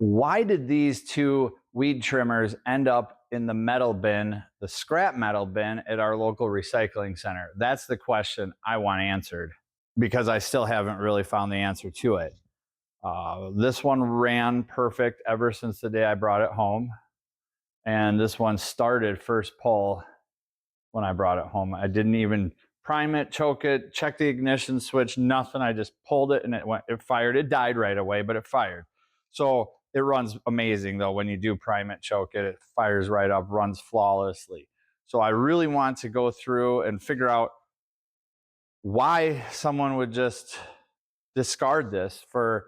Why did these two weed trimmers end up in the metal bin, the scrap metal bin at our local recycling center? That's the question I want answered because I still haven't really found the answer to it. This one ran perfect ever since the day I brought it home. And this one started first pull when I brought it home. I didn't even prime it, choke it, check the ignition switch, nothing. I just pulled it and it fired. It died right away, but it fired. So it runs amazing though. When you do prime it, choke it, it fires right up, runs flawlessly. So I really want to go through and figure out why someone would just discard this for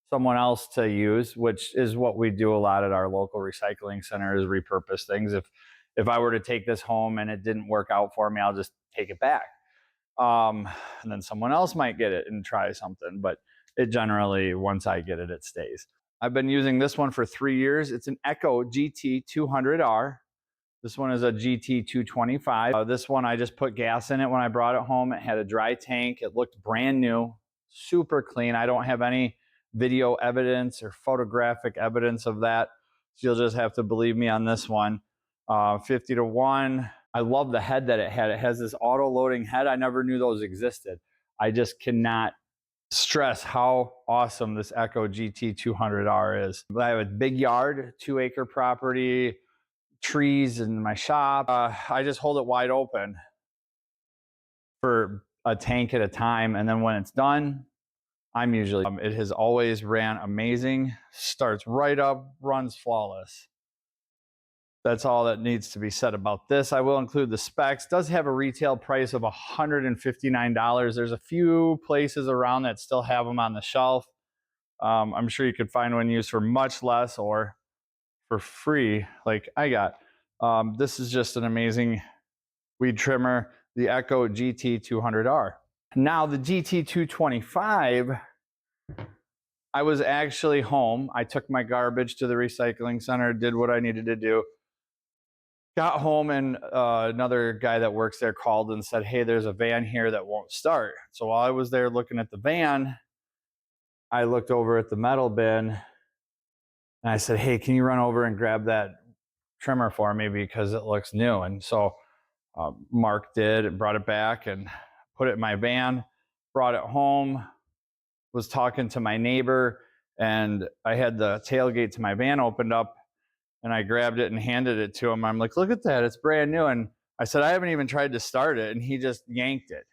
someone else to use, which is what we do a lot at our local recycling center, is repurpose things. If I were to take this home and it didn't work out for me, I'll just take it back. And then someone else might get it and try something, but it generally, once I get it, it stays. I've been using this one for 3 years. It's an Echo GT200R. This one is a GT225. This one, I just put gas in it when I brought it home. It had a dry tank. It looked brand new, super clean. I don't have any video evidence or photographic evidence of that, so you'll just have to believe me on this one. 50 to 1. I love the head that it had. It has this auto loading head. I never knew those existed. I just cannot stress how awesome this Echo GT200R is. I have a big yard, 2-acre property, trees in my shop. I just hold it wide open for a tank at a time, and then when it's done, I'm usually, it has always ran amazing, starts right up, runs flawless. That's all that needs to be said about this. I will include the specs. Does have a retail price of $159. There's a few places around that still have them on the shelf. I'm sure you could find one used for much less or for free like I got. This is just an amazing weed trimmer, the Echo GT200R. Now the GT225, I was actually home. I took my garbage to the recycling center, did what I needed to do. Got home and another guy that works there called and said, hey, there's a van here that won't start. So while I was there looking at the van, I looked over at the metal bin and I said, hey, can you run over and grab that trimmer for me because it looks new? And so Mark did and brought it back and put it in my van, brought it home, was talking to my neighbor, and I had the tailgate to my van opened up, and I grabbed it and handed it to him. I'm like, look at that, it's brand new. And I said, I haven't even tried to start it. And he just yanked it.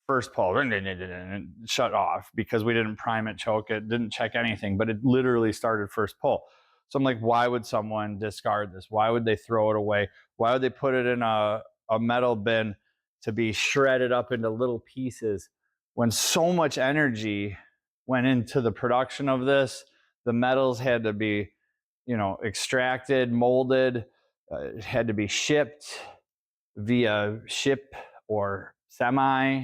First pull, and shut off because we didn't prime it, choke it, didn't check anything, but it literally started first pull. So I'm like, why would someone discard this? Why would they throw it away? Why would they put it in a metal bin to be shredded up into little pieces when so much energy went into the production of this? The metals had to be, extracted, molded, it had to be shipped via ship or semi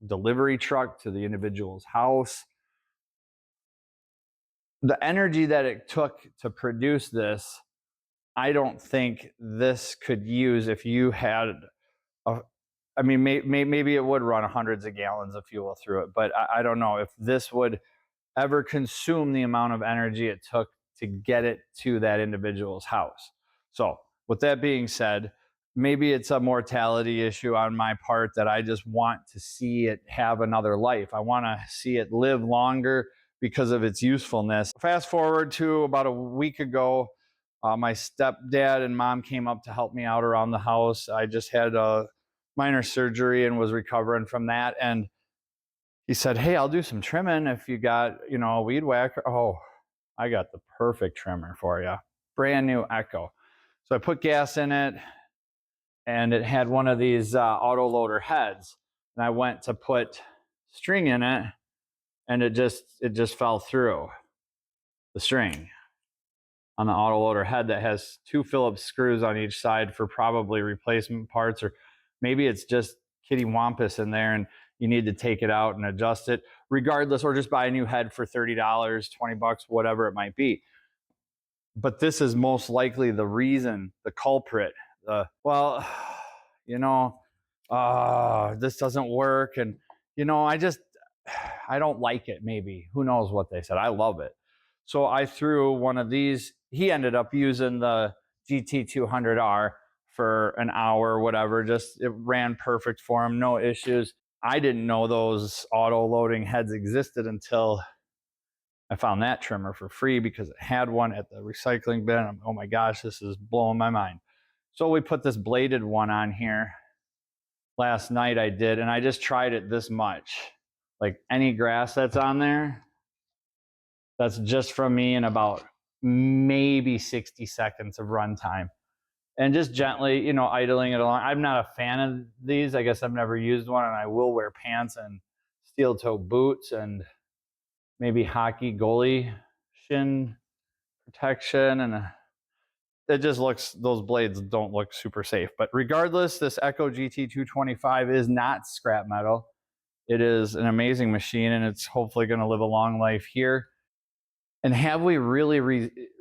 delivery truck to the individual's house. The energy that it took to produce this, I don't think this could use if you had maybe it would run hundreds of gallons of fuel through it, but I don't know if this would ever consume the amount of energy it took to get it to that individual's house. So with that being said, maybe it's a mortality issue on my part that I just want to see it have another life. I want to see it live longer because of its usefulness. Fast forward to about a week ago, my stepdad and mom came up to help me out around the house. I just had a minor surgery and was recovering from that. And he said, hey, I'll do some trimming if you got, a weed whacker. Oh, I got the perfect trimmer for you. Brand new Echo. So I put gas in it and it had one of these auto loader heads. And I went to put string in it and it just fell through the string on the auto loader head that has 2 Phillips screws on each side for probably replacement parts, or maybe it's just kitty wampus in there and you need to take it out and adjust it regardless, or just buy a new head for $30, $20, whatever it might be. But this is most likely the reason, the culprit. This doesn't work. And, I don't like it, maybe. Who knows what they said. I love it. So I threw one of these. He ended up using the GT200R for an hour or whatever. Just it ran perfect for him, no issues. I didn't know those auto loading heads existed until I found that trimmer for free because it had one at the recycling bin. I'm, oh my gosh, this is blowing my mind. So we put this bladed one on here. Last night I did, and I just tried it this much. Like any grass that's on there, that's just from me in about maybe 60 seconds of runtime. And just gently, you know, idling it along. I'm not a fan of these. I guess I've never used one, and I will wear pants and steel toe boots and maybe hockey goalie shin protection. And it just looks, those blades don't look super safe. But regardless, this Echo GT225 is not scrap metal. It is an amazing machine, and it's hopefully going to live a long life here. And have we really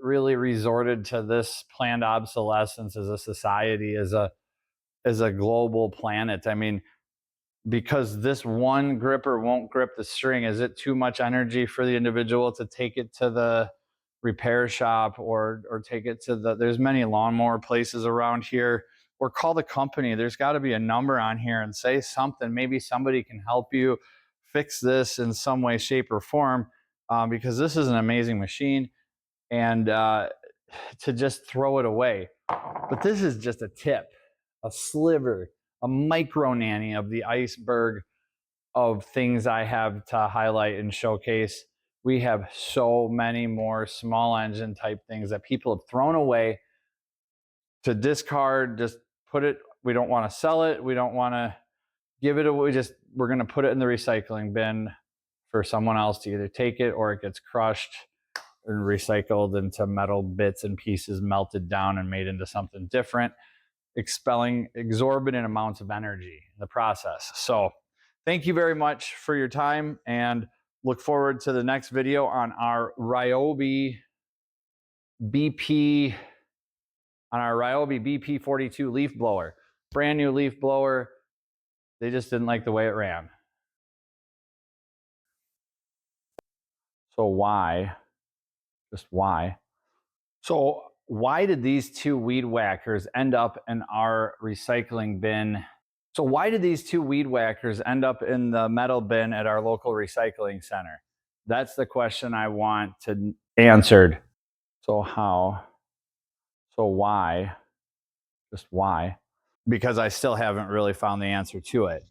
resorted to this planned obsolescence as a society, as a global planet? I mean, because this one gripper won't grip the string, is it too much energy for the individual to take it to the repair shop or take it to the, there's many lawnmower places around here, or call the company? There's got to be a number on here and say something. Maybe somebody can help you fix this in some way, shape, or form, because this is an amazing machine, and to just throw it away. But this is just a tip, a sliver, a micro nanny of the iceberg of things I have to highlight and showcase. We have so many more small engine type things that people have thrown away to discard. Just put it, we don't want to sell it, we don't want to give it away, we're going to put it in the recycling bin for someone else to either take it, or it gets crushed and recycled into metal bits and pieces, melted down and made into something different, expelling exorbitant amounts of energy in the process. So thank you very much for your time, and look forward to the next video on our Ryobi BP, on our Ryobi BP42 leaf blower. Brand new leaf blower. They just didn't like the way it ran. So why? Just why? So why did these two weed whackers end up in our recycling bin? So why did these two weed whackers end up in the metal bin at our local recycling center? That's the question I want to answered. So how? So why? Just why? Because I still haven't really found the answer to it.